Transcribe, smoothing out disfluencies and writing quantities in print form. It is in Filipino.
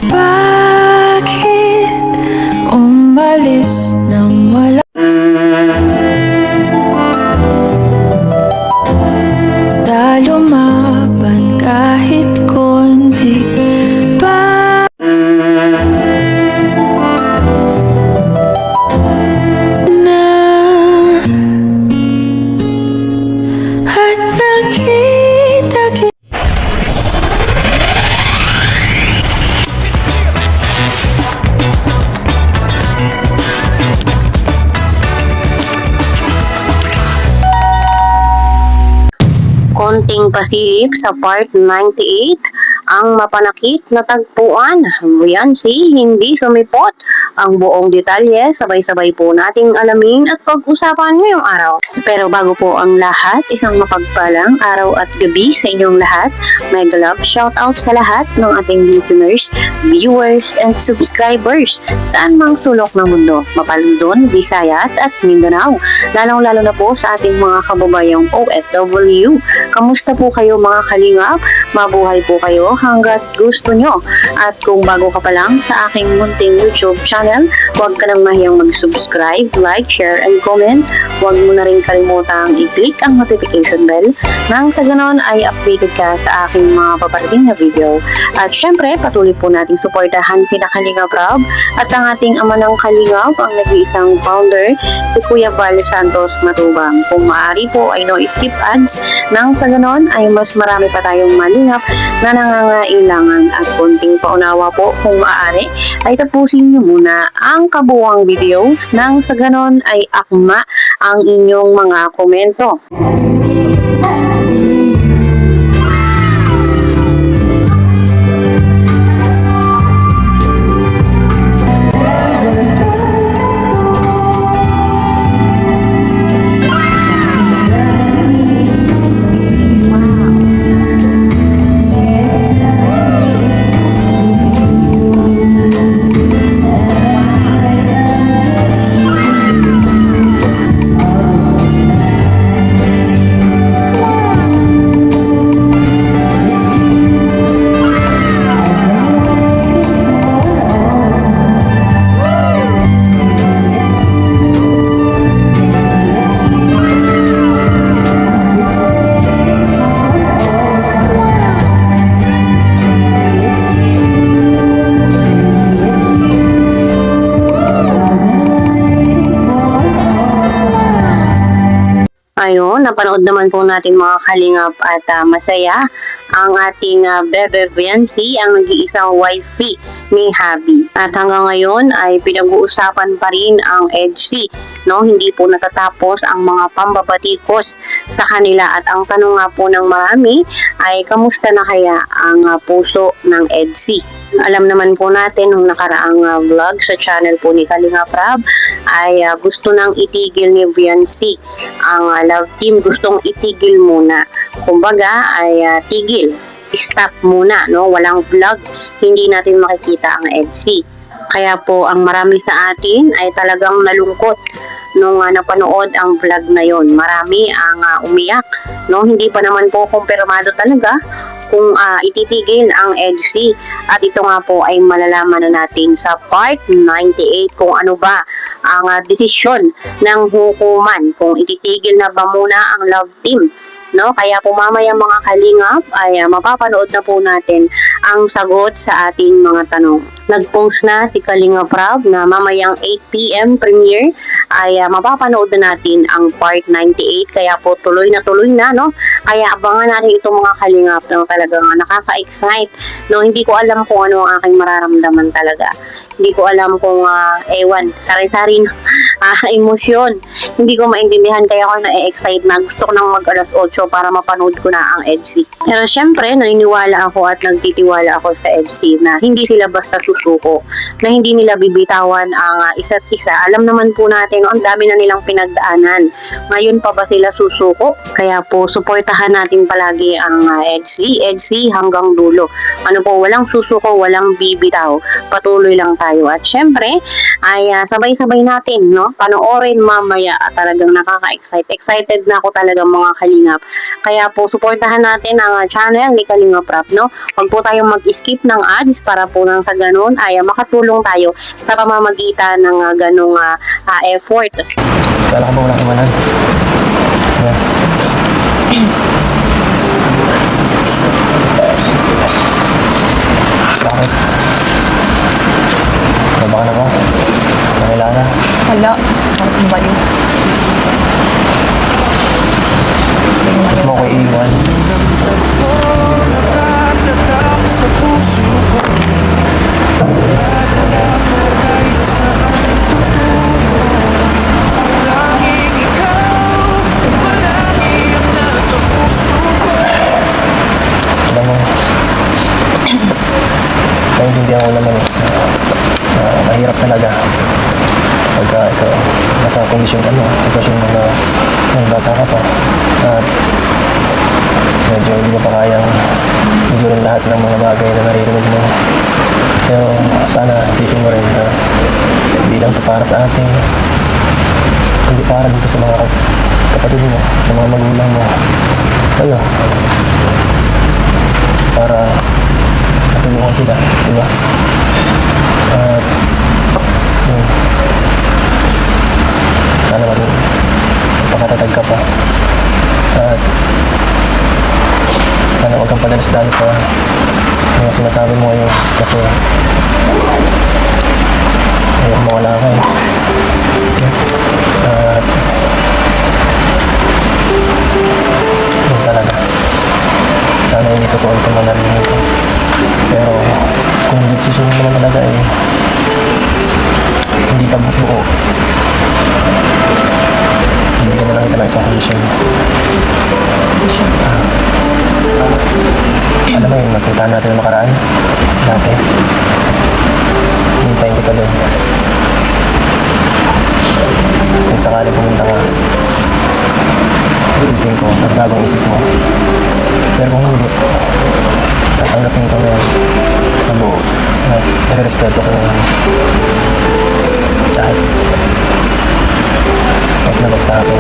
Bakit umalis nang wala? Lumaban kahit konti pa na at nakita kita. Konting pasilip sa part 98, ang mapanakit na tagpuan. Yan si hindi sumipot. Ang buong detalye, sabay-sabay po nating alamin at pag-usapan ngayong araw. Pero bago po ang lahat, isang mapagpalang araw at gabi sa inyong lahat. Mega love shoutout sa lahat ng ating listeners, viewers, and subscribers saan mang sulok ng mundo, Mapalundon, Visayas at Mindanao. Lalong-lalo na po sa ating mga kababayang OFW. Kamusta po kayo mga kalingap? Mabuhay po kayo hanggat gusto nyo. At kung bago ka pa lang sa aking munting YouTube channel, huwag ka nang mahiyang mag-subscribe, like, share, and comment. Huwag mo na rin kalimutang i-click ang notification bell nang sa ganon ay updated ka sa aking mga paparating na video. At syempre, patuloy po nating suportahan sina Kalingap Rob at ang ating ama ng Kalingap, ang nag-iisang founder, si Kuya Val Santos Matubang. Kung maaari po ay no skip ads nang sa ganon ay mas marami pa tayong malingap na nangangailangan at konting paunawa po kung maaari ay tapusin nyo muna ang kabuuang video nang sa ganon ay akma ang inyong mga komento. Ayun, napanood naman po natin mga kalingap at masaya ang ating Bebe Viancy, ang nag-iisang wifey ni Habi. At hanggang ngayon ay pinag-uusapan pa rin ang EDC. No? Hindi po natatapos ang mga pambabatikos sa kanila. At ang tanong nga po ng marami ay kamusta na kaya ang puso ng EDC? Alam naman po natin nung nakaraang vlog sa channel po ni Kalingap Rob ay gusto nang itigil ni Viancy ang love team, gustong itigil muna. Kumbaga ay tigil, stop muna, no? Walang vlog, hindi natin makikita ang EDC. Kaya po ang marami sa atin ay talagang nalungkot nung napanood ang vlog na yon. Marami ang umiyak, no? Hindi pa naman po kumpirmado talaga kung ititigil ang EDC. At ito nga po ay malalaman na natin sa part 98 kung ano ba ang desisyon ng hukuman, kung ititigil na ba muna ang love team. No? Kaya po mamaya mga kalingap ay mapapanood na po natin ang sagot sa ating mga tanong. Nag-post na si Kalingap Rob na mamayang 8 PM premiere ay mapapanood na natin ang part 98. Kaya po tuloy na, no? Kaya abangan natin itong mga kalingap na talagang nakaka-excite. No? Hindi ko alam kung ano ang aking mararamdaman talaga. Hindi ko alam kung, sari-sari emosyon. Hindi ko maintindihan kaya ako na-excite na gusto ko nang mag-alas 8 para mapanood ko na ang EDC. Pero syempre, naniniwala ako at nagtitiwala ako sa EDC na hindi sila basta susuko, na hindi nila bibitawan ang isa't isa. Alam naman po natin, ang dami na nilang pinagdaanan. Ngayon pa ba sila susuko? Kaya po, suportahan natin palagi ang EDC hanggang dulo. Ano po, walang susuko, walang bibitaw. Patuloy lang tayo. At syempre, ay sabay-sabay natin, no? panoorin mamaya at talagang nakaka-excite. Excited na ako talaga mga kalingap. Kaya po, suportahan natin ang channel ni Kalingap Rap, no? Huwag po tayong mag-skip ng ads para po nang sa ganun ay makatulong tayo sa pamamagitan ng ganung effort. Kala ko ba walang iwanan? Yan. Bakit? Baba ka na ba? Nakilala? Wala. Bakit mo ba yun? Ba't mo ko iiwan? Alam mo, naiintindihan ko naman mahirap talaga pagka ikaw nasa kondisyon sitwasyon ng bata ka pa at medyo hindi mo pa kayang igurin lahat ng mga bagay na naririnig mo, pero sana isipin mo rin na hindi lang ito para sa atin, kundi para dito sa mga kapatid mo, sa mga magulang mo, sa'yo, para matulungan sila, diba? At yun, sana magpakatatag ka pa at sana huwag kang padalos-dalos sa mga sinasabi mo ngayon kasi ayaw mawala ka eh. At yun talaga, sana hindi totoo ito mga narinig ko, pero kung decision mo naman talaga eh hindi ka buo, hindi ka na lang ito ng isang condition. Alam mo yung nagpuntahan natin ng nakaraan dati, hintayin kita doon kung sakali pumunta ka, isipin ko at bagong isip mo, pero kung hindi tatanggapin ko na buo at nagrespeto ko naman kahit labag sa akin.